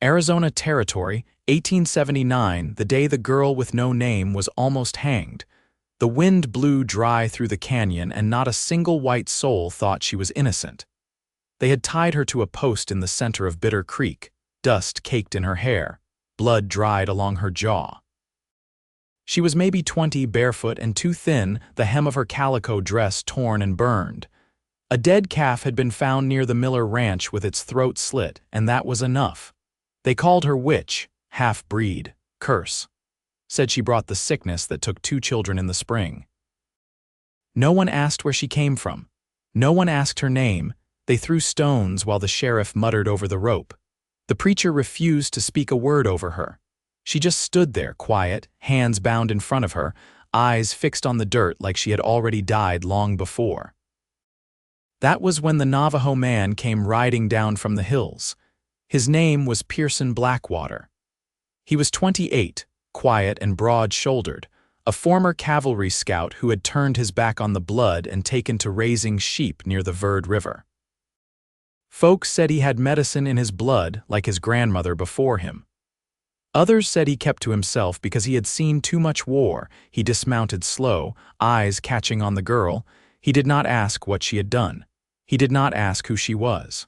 Arizona Territory, 1879, the day the girl with no name was almost hanged. The wind blew dry through the canyon and not a single white soul thought she was innocent. They had tied her to a post in the center of Bitter Creek, dust caked in her hair, blood dried along her jaw. She was maybe 20, barefoot and too thin, the hem of her calico dress torn and burned. A dead calf had been found near the Miller Ranch with its throat slit, and that was enough. They called her witch, half-breed, curse. Said she brought the sickness that took 2 children in the spring. No one asked where she came from. No one asked her name. They threw stones while the sheriff muttered over the rope. The preacher refused to speak a word over her. She just stood there, quiet, hands bound in front of her, eyes fixed on the dirt like she had already died long before. That was when the Navajo man came riding down from the hills. His name was Pierson Blackwater. He was 28, quiet and broad-shouldered, a former cavalry scout who had turned his back on the blood and taken to raising sheep near the Vird River. Folks said he had medicine in his blood like his grandmother before him. Others said he kept to himself because he had seen too much war. He dismounted slow, eyes catching on the girl. He did not ask what she had done. He did not ask who she was.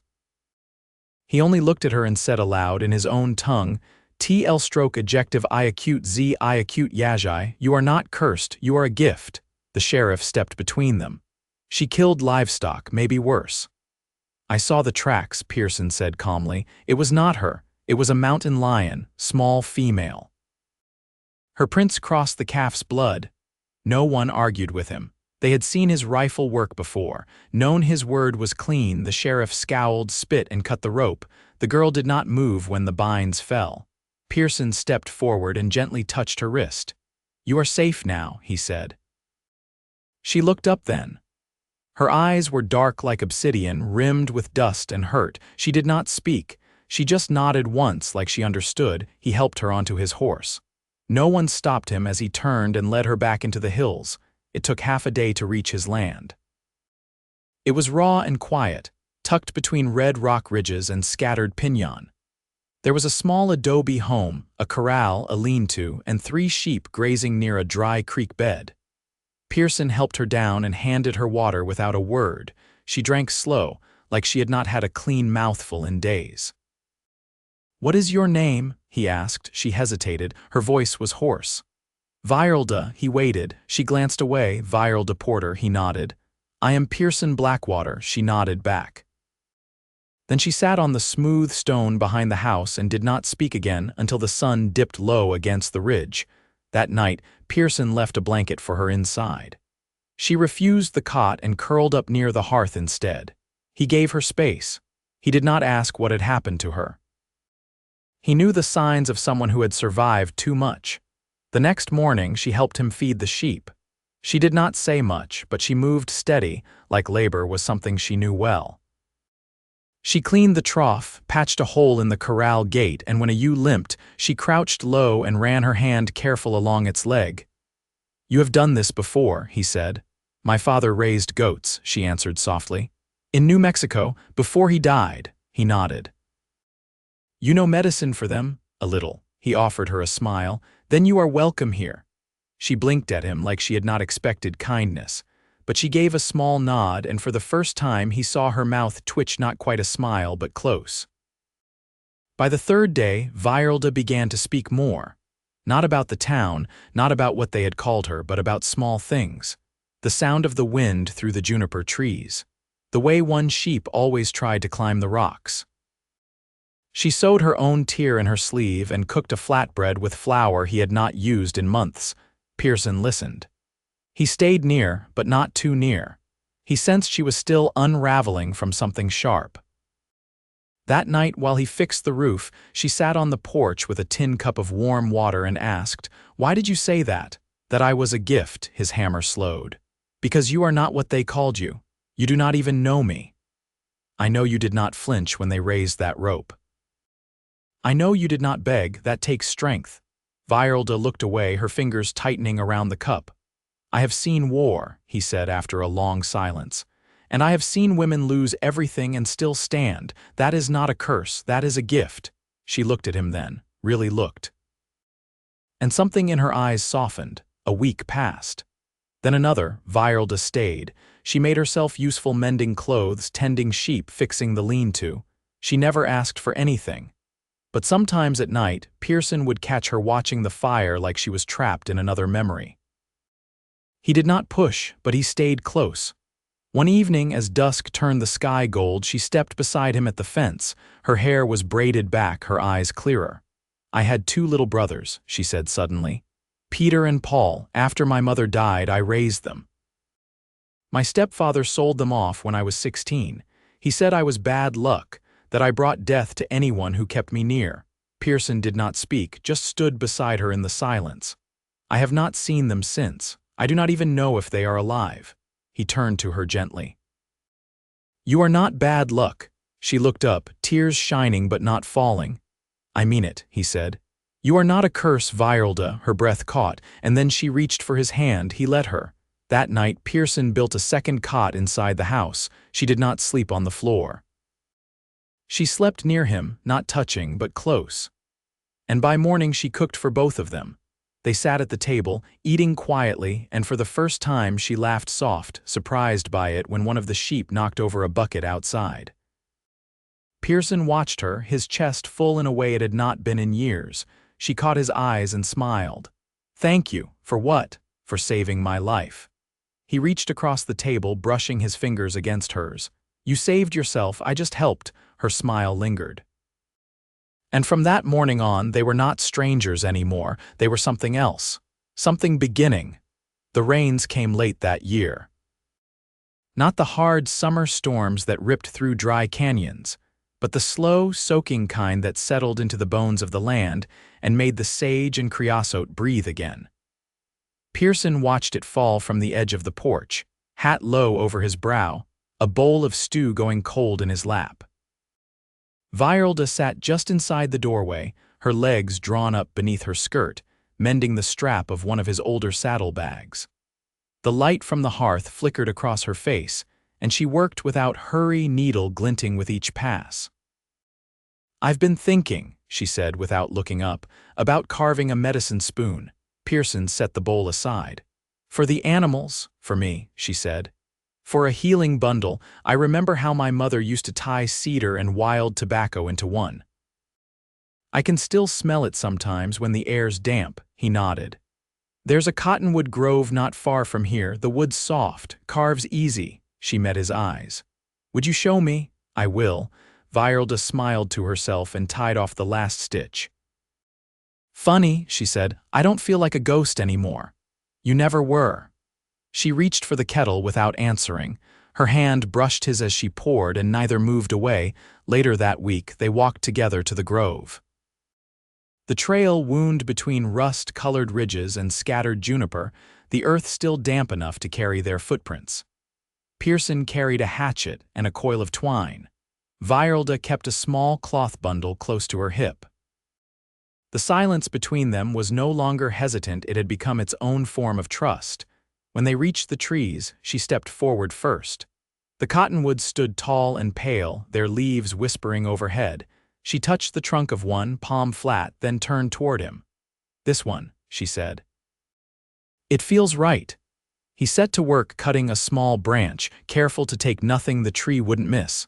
He only looked at her and said aloud in his own tongue, TL stroke adjective I acute Z I acute Yajai, you are not cursed, you are a gift. The sheriff stepped between them. She killed livestock, maybe worse. I saw the tracks, Pierson said calmly. It was not her. It was a mountain lion, small female. Her prints crossed the calf's blood. No one argued with him. They had seen his rifle work before, known his word was clean. The sheriff scowled, spit, and cut the rope. The girl did not move when the binds fell. Pierson stepped forward and gently touched her wrist. You are safe now, he said. She looked up then. Her eyes were dark like obsidian, rimmed with dust and hurt. She did not speak. She just nodded once like she understood. He helped her onto his horse. No one stopped him as he turned and led her back into the hills. It took half a day to reach his land. It was raw and quiet, tucked between red rock ridges and scattered pinyon. There was a small adobe home, a corral, a lean-to, and 3 sheep grazing near a dry creek bed. Pierson helped her down and handed her water without a word. She drank slow, like she had not had a clean mouthful in days. What is your name? He asked. She hesitated. Her voice was hoarse. Virelda, he waited. She glanced away. Virelda Porter, he nodded. I am Pierson Blackwater, she nodded back. Then she sat on the smooth stone behind the house and did not speak again until the sun dipped low against the ridge. That night, Pierson left a blanket for her inside. She refused the cot and curled up near the hearth instead. He gave her space. He did not ask what had happened to her. He knew the signs of someone who had survived too much. The next morning, she helped him feed the sheep. She did not say much, but she moved steady, like labor was something she knew well. She cleaned the trough, patched a hole in the corral gate, and when a ewe limped, she crouched low and ran her hand careful along its leg. You have done this before, he said. My father raised goats, she answered softly. In New Mexico, before he died, he nodded. You know medicine for them? A little. He offered her a smile. Then you are welcome here. She blinked at him like she had not expected kindness. But she gave a small nod, and for the first time he saw her mouth twitch, not quite a smile, but close. By the 3rd day, Virelda began to speak more. Not about the town, not about what they had called her, but about small things. The sound of the wind through the juniper trees. The way one sheep always tried to climb the rocks. She sewed her own tear in her sleeve and cooked a flatbread with flour he had not used in months. Pierson listened. He stayed near, but not too near. He sensed she was still unraveling from something sharp. That night, while he fixed the roof, she sat on the porch with a tin cup of warm water and asked, Why did you say that? That I was a gift, his hammer slowed. Because you are not what they called you. You do not even know me. I know you did not flinch when they raised that rope. I know you did not beg, that takes strength. Virelda looked away, her fingers tightening around the cup. I have seen war, he said after a long silence. And I have seen women lose everything and still stand. That is not a curse, that is a gift. She looked at him then, really looked. And something in her eyes softened. A week passed. Then another, Virelda stayed. She made herself useful mending clothes, tending sheep, fixing the lean-to. She never asked for anything. But sometimes at night, Pierson would catch her watching the fire like she was trapped in another memory. He did not push, but he stayed close. One evening, as dusk turned the sky gold, she stepped beside him at the fence. Her hair was braided back, her eyes clearer. "I had 2 little brothers," she said suddenly. "Peter and Paul. After my mother died, I raised them. My stepfather sold them off when I was 16. He said I was bad luck, that I brought death to anyone who kept me near." Pierson did not speak, just stood beside her in the silence. "I have not seen them since. I do not even know if they are alive." He turned to her gently. "You are not bad luck." She looked up, tears shining but not falling. "I mean it," he said. "You are not a curse, Virelda." Her breath caught, and then she reached for his hand. He let her. That night, Pierson built a second cot inside the house. She did not sleep on the floor. She slept near him, not touching, but close. And by morning she cooked for both of them. They sat at the table, eating quietly, and for the first time she laughed soft, surprised by it when one of the sheep knocked over a bucket outside. Pierson watched her, his chest full in a way it had not been in years. She caught his eyes and smiled. "Thank you. For what?" "For saving my life." He reached across the table, brushing his fingers against hers. "You saved yourself, I just helped." Her smile lingered. And from that morning on, they were not strangers anymore. They were something else. Something beginning. The rains came late that year. Not the hard summer storms that ripped through dry canyons, but the slow, soaking kind that settled into the bones of the land and made the sage and creosote breathe again. Pierson watched it fall from the edge of the porch, hat low over his brow, a bowl of stew going cold in his lap. Virelda sat just inside the doorway, her legs drawn up beneath her skirt, mending the strap of one of his older saddlebags. The light from the hearth flickered across her face, and she worked without hurry, needle glinting with each pass. "I've been thinking," she said without looking up, "about carving a medicine spoon." Pierson set the bowl aside. "For the animals, for me," she said. "For a healing bundle. I remember how my mother used to tie cedar and wild tobacco into one. I can still smell it sometimes when the air's damp." He nodded. "There's a cottonwood grove not far from here. The wood's soft, carves easy." She met his eyes. "Would you show me?" "I will." Virelda smiled to herself and tied off the last stitch. "Funny," she said, "I don't feel like a ghost anymore." "You never were." She reached for the kettle without answering. Her hand brushed his as she poured, and neither moved away. Later that week, they walked together to the grove. The trail wound between rust-colored ridges and scattered juniper, the earth still damp enough to carry their footprints. Pierson carried a hatchet and a coil of twine. Virelda kept a small cloth bundle close to her hip. The silence between them was no longer hesitant, it had become its own form of trust. When they reached the trees, she stepped forward first. The cottonwoods stood tall and pale, their leaves whispering overhead. She touched the trunk of one, palm flat, then turned toward him. "This one," she said. "It feels right." He set to work cutting a small branch, careful to take nothing the tree wouldn't miss.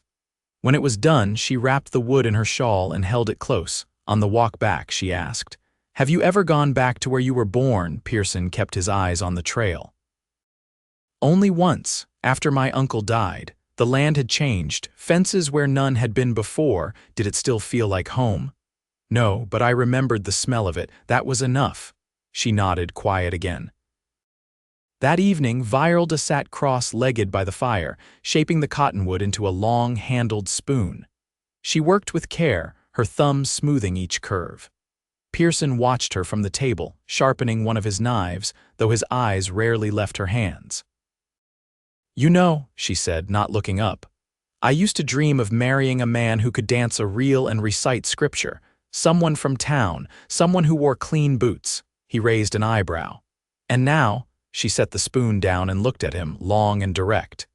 When it was done, she wrapped the wood in her shawl and held it close. On the walk back, she asked, "Have you ever gone back to where you were born?" Pierson kept his eyes on the trail. "Only once, after my uncle died. The land had changed, fences where none had been before." "Did it still feel like home?" "No, but I remembered the smell of it. That was enough." She nodded, quiet again. That evening, Virelda sat cross-legged by the fire, shaping the cottonwood into a long-handled spoon. She worked with care, her thumbs smoothing each curve. Pierson watched her from the table, sharpening one of his knives, though his eyes rarely left her hands. "You know," she said, not looking up, "I used to dream of marrying a man who could dance a reel and recite scripture, someone from town, someone who wore clean boots." He raised an eyebrow. "And now," she set the spoon down and looked at him, long and direct.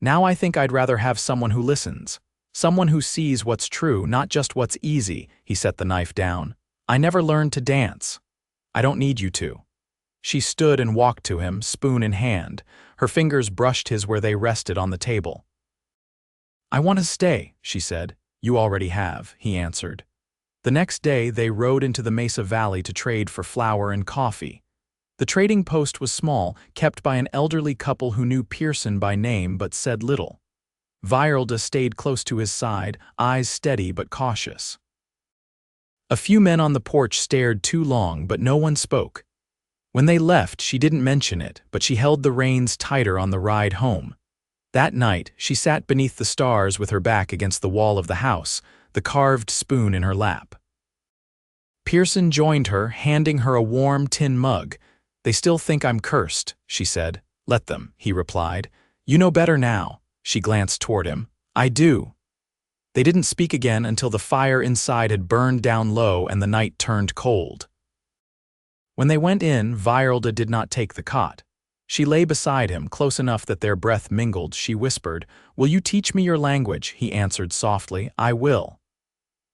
"Now I think I'd rather have someone who listens, Someone who sees what's true, not just what's easy. He set the knife down. I never learned to dance. I don't need you to. She stood and walked to him, spoon in hand. Her fingers brushed his where they rested on the table. I want to stay, she said. You already have, he answered. The next day, they rode into the Mesa Valley to trade for flour and coffee. The trading post was small, kept by an elderly couple who knew Pierson by name but said little. Virelda stayed close to his side, eyes steady but cautious. A few men on the porch stared too long, but no one spoke. When they left, she didn't mention it, but she held the reins tighter on the ride home. That night, she sat beneath the stars with her back against the wall of the house, the carved spoon in her lap. Pierson joined her, handing her a warm tin mug. They still think I'm cursed, she said. Let them, he replied. You know better now. She glanced toward him. I do. They didn't speak again until the fire inside had burned down low and the night turned cold. When they went in, Virelda did not take the cot. She lay beside him, close enough that their breath mingled. She whispered, "Will you teach me your language?" He answered softly, "I will."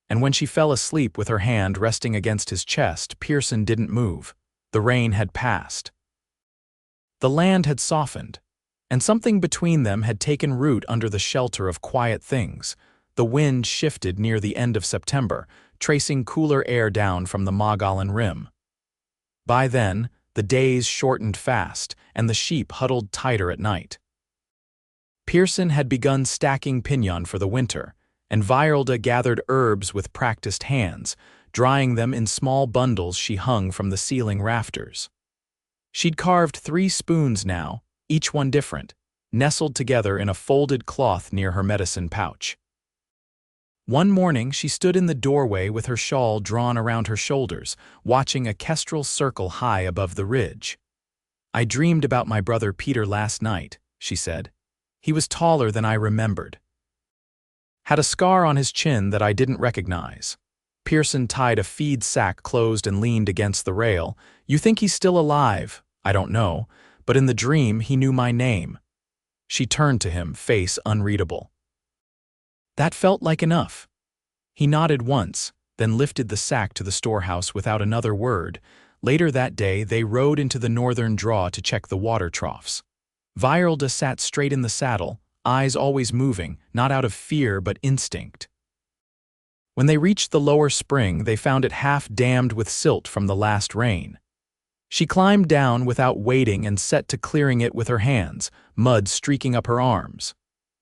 And when she fell asleep with her hand resting against his chest, Pierson didn't move. The rain had passed. The land had softened, and something between them had taken root under the shelter of quiet things. The wind shifted near the end of September, tracing cooler air down from the Mogollon Rim. By then, the days shortened fast, and the sheep huddled tighter at night. Pierson had begun stacking piñon for the winter, and Virelda gathered herbs with practiced hands, drying them in small bundles she hung from the ceiling rafters. She'd carved 3 spoons now, each one different, nestled together in a folded cloth near her medicine pouch. One morning, she stood in the doorway with her shawl drawn around her shoulders, watching a kestrel circle high above the ridge. "I dreamed about my brother Peter last night," she said. "He was taller than I remembered. Had a scar on his chin that I didn't recognize." Pierson tied a feed sack closed and leaned against the rail. "You think he's still alive? I don't know, but in the dream he knew my name." She turned to him, face unreadable. That felt like enough. He nodded once, then lifted the sack to the storehouse without another word. Later that day, they rode into the northern draw to check the water troughs. Virelda sat straight in the saddle, eyes always moving, not out of fear but instinct. When they reached the lower spring, they found it half dammed with silt from the last rain. She climbed down without waiting and set to clearing it with her hands, mud streaking up her arms.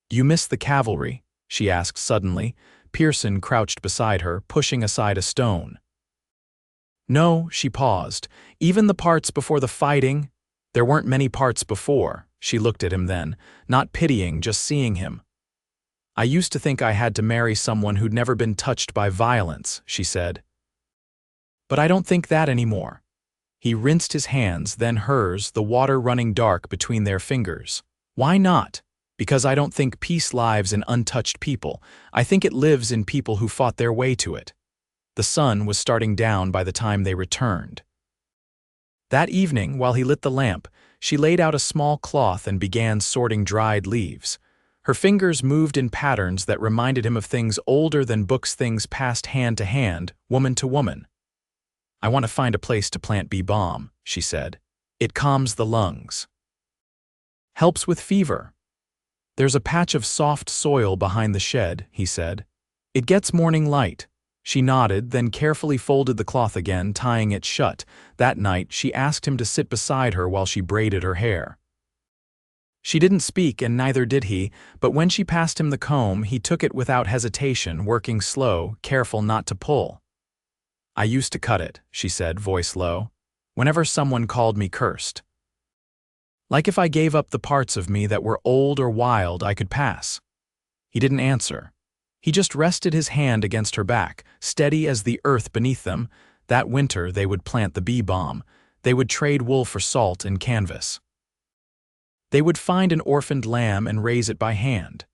"You missed the cavalry?" she asked suddenly. Pierson crouched beside her, pushing aside a stone. "No," she paused. "Even the parts before the fighting? There weren't many parts before." She looked at him then, not pitying, just seeing him. "I used to think I had to marry someone who'd never been touched by violence," she said. "But I don't think that anymore." He rinsed his hands, then hers, the water running dark between their fingers. "Why not?" "Because I don't think peace lives in untouched people. I think it lives in people who fought their way to it." The sun was starting down by the time they returned. That evening, while he lit the lamp, she laid out a small cloth and began sorting dried leaves. Her fingers moved in patterns that reminded him of things older than books, things passed hand to hand, woman to woman. "I want to find a place to plant bee balm," she said. "It calms the lungs. Helps with fever. There's a patch of soft soil behind the shed," he said. "It gets morning light." She nodded, then carefully folded the cloth again, tying it shut. That night, she asked him to sit beside her while she braided her hair. She didn't speak, and neither did he, but when she passed him the comb, he took it without hesitation, working slow, careful not to pull. "I used to cut it," she said, voice low, "whenever someone called me cursed. Like if I gave up the parts of me that were old or wild, I could pass." He didn't answer. He just rested his hand against her back, steady as the earth beneath them. That winter they would plant the bee balm. They would trade wool for salt and canvas. They would find an orphaned lamb and raise it by hand.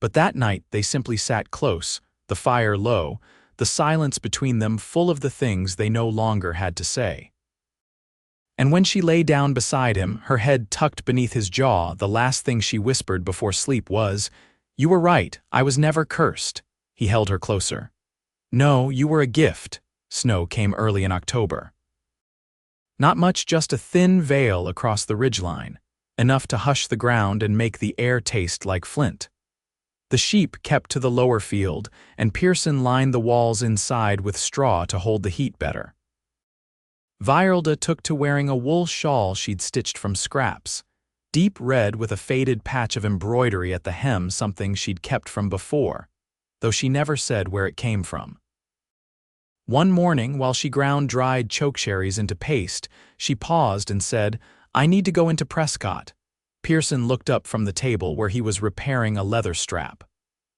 But that night they simply sat close, the fire low, the silence between them full of the things they no longer had to say. And when she lay down beside him, her head tucked beneath his jaw, the last thing she whispered before sleep was, You were right, I was never cursed. He held her closer. No, you were a gift. Snow came early in October. Not much, just a thin veil across the ridgeline, enough to hush the ground and make the air taste like flint. The sheep kept to the lower field, and Pierson lined the walls inside with straw to hold the heat better. Virelda took to wearing a wool shawl she'd stitched from scraps, deep red with a faded patch of embroidery at the hem, something she'd kept from before, though she never said where it came from. One morning, while she ground dried chokecherries into paste, she paused and said, "I need to go into Prescott." Pierson looked up from the table where he was repairing a leather strap.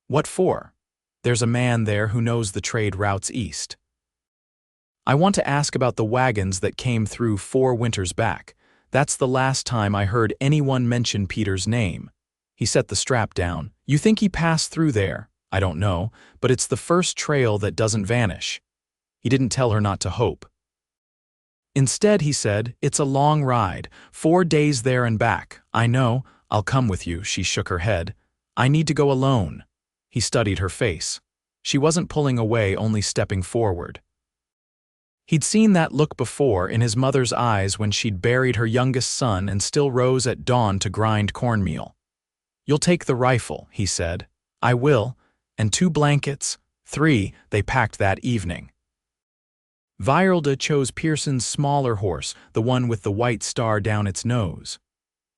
"What for?" "There's a man there who knows the trade routes east." "I want to ask about the wagons that came through 4 winters back. That's the last time I heard anyone mention Peter's name." He set the strap down. "You think he passed through there? I don't know, but it's the first trail that doesn't vanish." He didn't tell her not to hope. Instead, he said, "It's a long ride, 4 days there and back. I know, I'll come with you." She shook her head. "I need to go alone." He studied her face. She wasn't pulling away, only stepping forward. He'd seen that look before in his mother's eyes when she'd buried her youngest son and still rose at dawn to grind cornmeal. "You'll take the rifle," he said. "I will. And 2 blankets." 3 they packed that evening. Virelda chose Pierson's smaller horse, the one with the white star down its nose.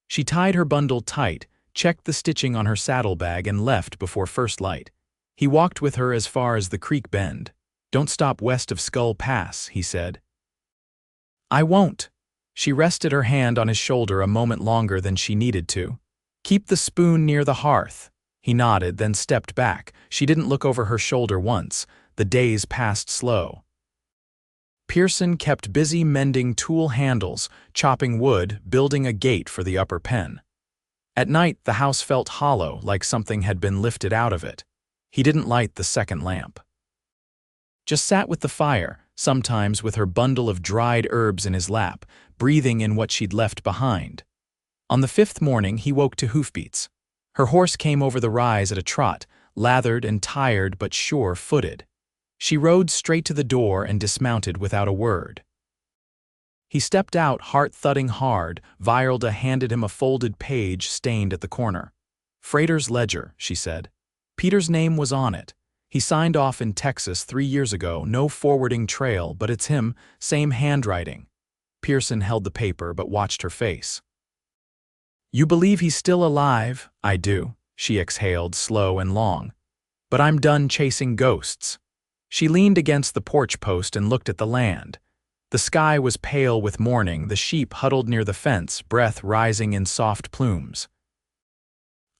She tied her bundle tight, checked the stitching on her saddlebag, and left before first light. He walked with her as far as the creek bend. "Don't stop west of Skull Pass," he said. "I won't." She rested her hand on his shoulder a moment longer than she needed to. "Keep the spoon near the hearth." He nodded, then stepped back. She didn't look over her shoulder once. The days passed slow. Pierson kept busy mending tool handles, chopping wood, building a gate for the upper pen. At night, the house felt hollow, like something had been lifted out of it. He didn't light the second lamp. Just sat with the fire, sometimes with her bundle of dried herbs in his lap, breathing in what she'd left behind. On the 5th morning, he woke to hoofbeats. Her horse came over the rise at a trot, lathered and tired but sure-footed. She rode straight to the door and dismounted without a word. He stepped out, heart thudding hard. Virelda handed him a folded page stained at the corner. "Freighter's ledger," she said. "Peter's name was on it. He signed off in Texas 3 years ago, no forwarding trail, but it's him, same handwriting." Pierson held the paper but watched her face. "You believe he's still alive?" "I do," she exhaled, slow and long. "But I'm done chasing ghosts." She leaned against the porch post and looked at the land. The sky was pale with morning, the sheep huddled near the fence, breath rising in soft plumes.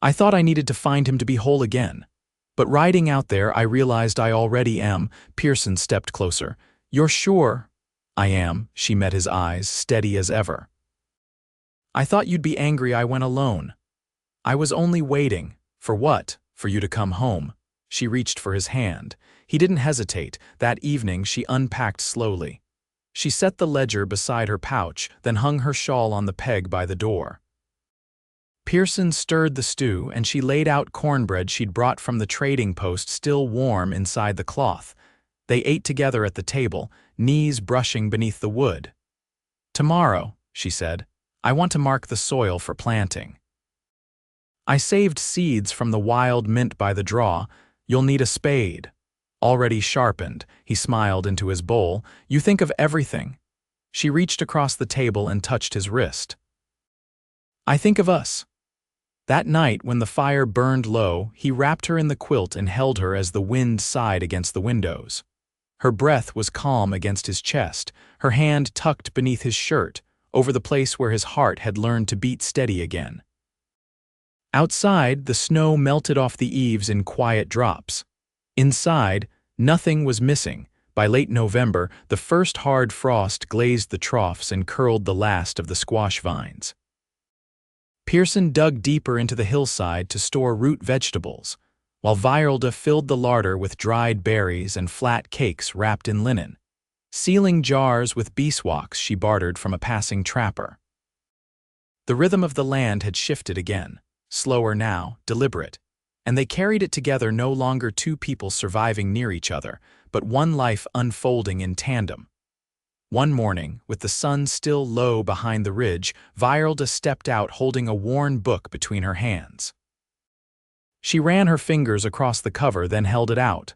"I thought I needed to find him to be whole again. But riding out there, I realized I already am." Pierson stepped closer. "You're sure?" "I am." She met his eyes, steady as ever. "I thought you'd be angry I went alone." "I was only waiting." "For what?" "For you to come home." She reached for his hand. He didn't hesitate. That evening, she unpacked slowly. She set the ledger beside her pouch, then hung her shawl on the peg by the door. Pierson stirred the stew, and she laid out cornbread she'd brought from the trading post, still warm inside the cloth. They ate together at the table, knees brushing beneath the wood. "Tomorrow," she said, "I want to mark the soil for planting. I saved seeds from the wild mint by the draw. You'll need a spade." "Already sharpened." He smiled into his bowl. "You think of everything." She reached across the table and touched his wrist. "I think of us." That night, when the fire burned low, he wrapped her in the quilt and held her as the wind sighed against the windows. Her breath was calm against his chest, her hand tucked beneath his shirt, over the place where his heart had learned to beat steady again. Outside, the snow melted off the eaves in quiet drops. Inside, nothing was missing. By late November, the first hard frost glazed the troughs and curled the last of the squash vines. Pierson dug deeper into the hillside to store root vegetables, while Virelda filled the larder with dried berries and flat cakes wrapped in linen, sealing jars with beeswax she bartered from a passing trapper. The rhythm of the land had shifted again, slower now, deliberate. And they carried it together, no longer two people surviving near each other, but one life unfolding in tandem. One morning, with the sun still low behind the ridge, Virelda stepped out holding a worn book between her hands. She ran her fingers across the cover, then held it out.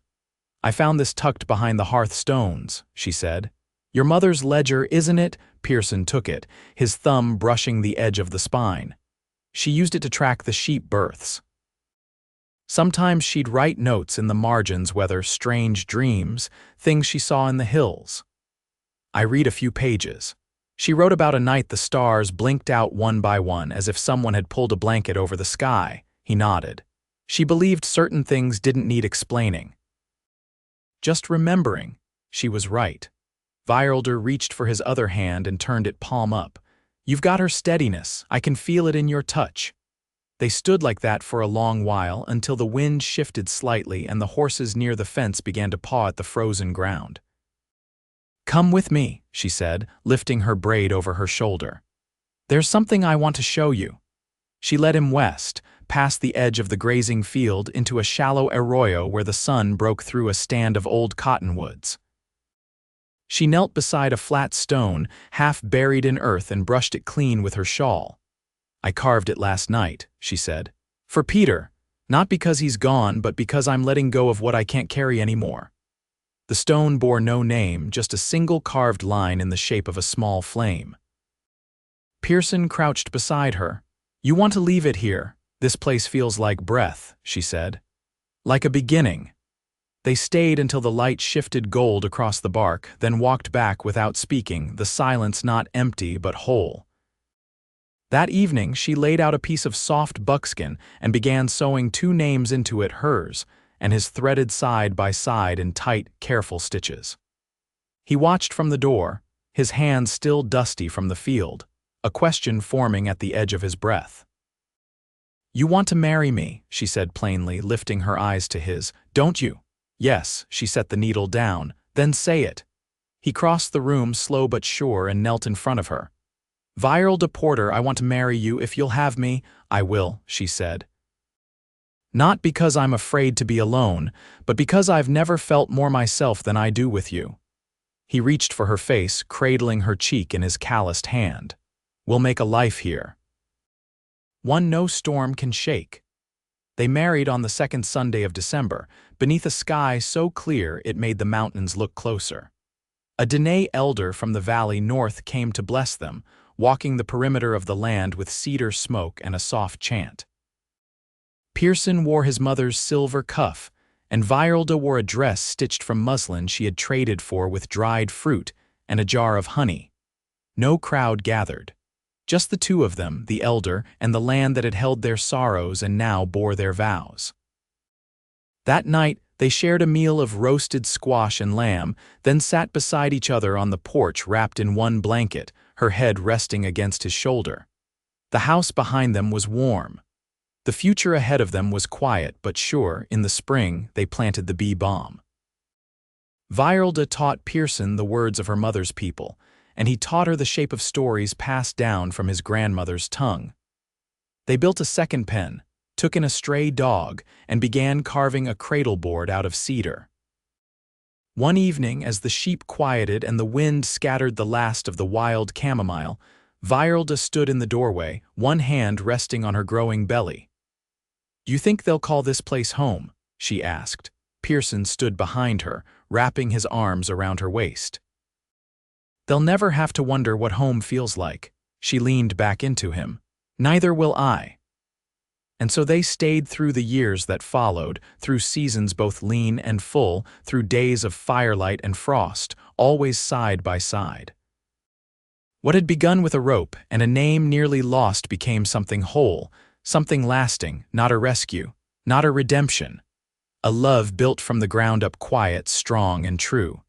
"I found this tucked behind the hearth stones," she said. "Your mother's ledger, isn't it?" Pierson took it, his thumb brushing the edge of the spine. She used it to track the sheep births. Sometimes she'd write notes in the margins, whether strange dreams, things she saw in the hills. I read a few pages. She wrote about a night the stars blinked out one by one, as if someone had pulled a blanket over the sky. He nodded. She believed certain things didn't need explaining. Just remembering, she was right. Virelda reached for his other hand and turned it palm up. "You've got her steadiness. I can feel it in your touch." They stood like that for a long while, until the wind shifted slightly and the horses near the fence began to paw at the frozen ground. "Come with me," she said, lifting her braid over her shoulder. "There's something I want to show you." She led him west, past the edge of the grazing field into a shallow arroyo where the sun broke through a stand of old cottonwoods. She knelt beside a flat stone, half buried in earth, and brushed it clean with her shawl. "I carved it last night," she said. "For Peter, not because he's gone, but because I'm letting go of what I can't carry anymore." The stone bore no name, just a single carved line in the shape of a small flame. Pierson crouched beside her. "You want to leave it here? This place feels like breath," she said. "Like a beginning." They stayed until the light shifted gold across the bark, then walked back without speaking, the silence not empty but whole. That evening, she laid out a piece of soft buckskin and began sewing two names into it, hers and his, threaded side by side in tight, careful stitches. He watched from the door, his hands still dusty from the field, a question forming at the edge of his breath. "You want to marry me," she said plainly, lifting her eyes to his. "Don't you?" "Yes." She set the needle down. "Then say it." He crossed the room, slow but sure, and knelt in front of her. "Virelda Porter, I want to marry you if you'll have me." "I will," she said. "Not because I'm afraid to be alone, but because I've never felt more myself than I do with you." He reached for her face, cradling her cheek in his calloused hand. "We'll make a life here. One no storm can shake." They married on the second Sunday of December, beneath a sky so clear it made the mountains look closer. A Dene elder from the valley north came to bless them, walking the perimeter of the land with cedar smoke and a soft chant. Pierson wore his mother's silver cuff, and Virelda wore a dress stitched from muslin she had traded for with dried fruit and a jar of honey. No crowd gathered. Just the two of them, the elder, and the land that had held their sorrows and now bore their vows. That night, they shared a meal of roasted squash and lamb, then sat beside each other on the porch wrapped in one blanket, her head resting against his shoulder. The house behind them was warm. The future ahead of them was quiet but sure. In the spring, they planted the bee balm. Virelda taught Pierson the words of her mother's people, and he taught her the shape of stories passed down from his grandmother's tongue. They built a second pen, took in a stray dog, and began carving a cradle board out of cedar. One evening, as the sheep quieted and the wind scattered the last of the wild chamomile, Virelda stood in the doorway, one hand resting on her growing belly. "You think they'll call this place home?" she asked. Pierson stood behind her, wrapping his arms around her waist. "They'll never have to wonder what home feels like." She leaned back into him. "Neither will I." And so they stayed through the years that followed, through seasons both lean and full, through days of firelight and frost, always side by side. What had begun with a rope and a name nearly lost became something whole, something lasting, not a rescue, not a redemption. A love built from the ground up, quiet, strong, and true.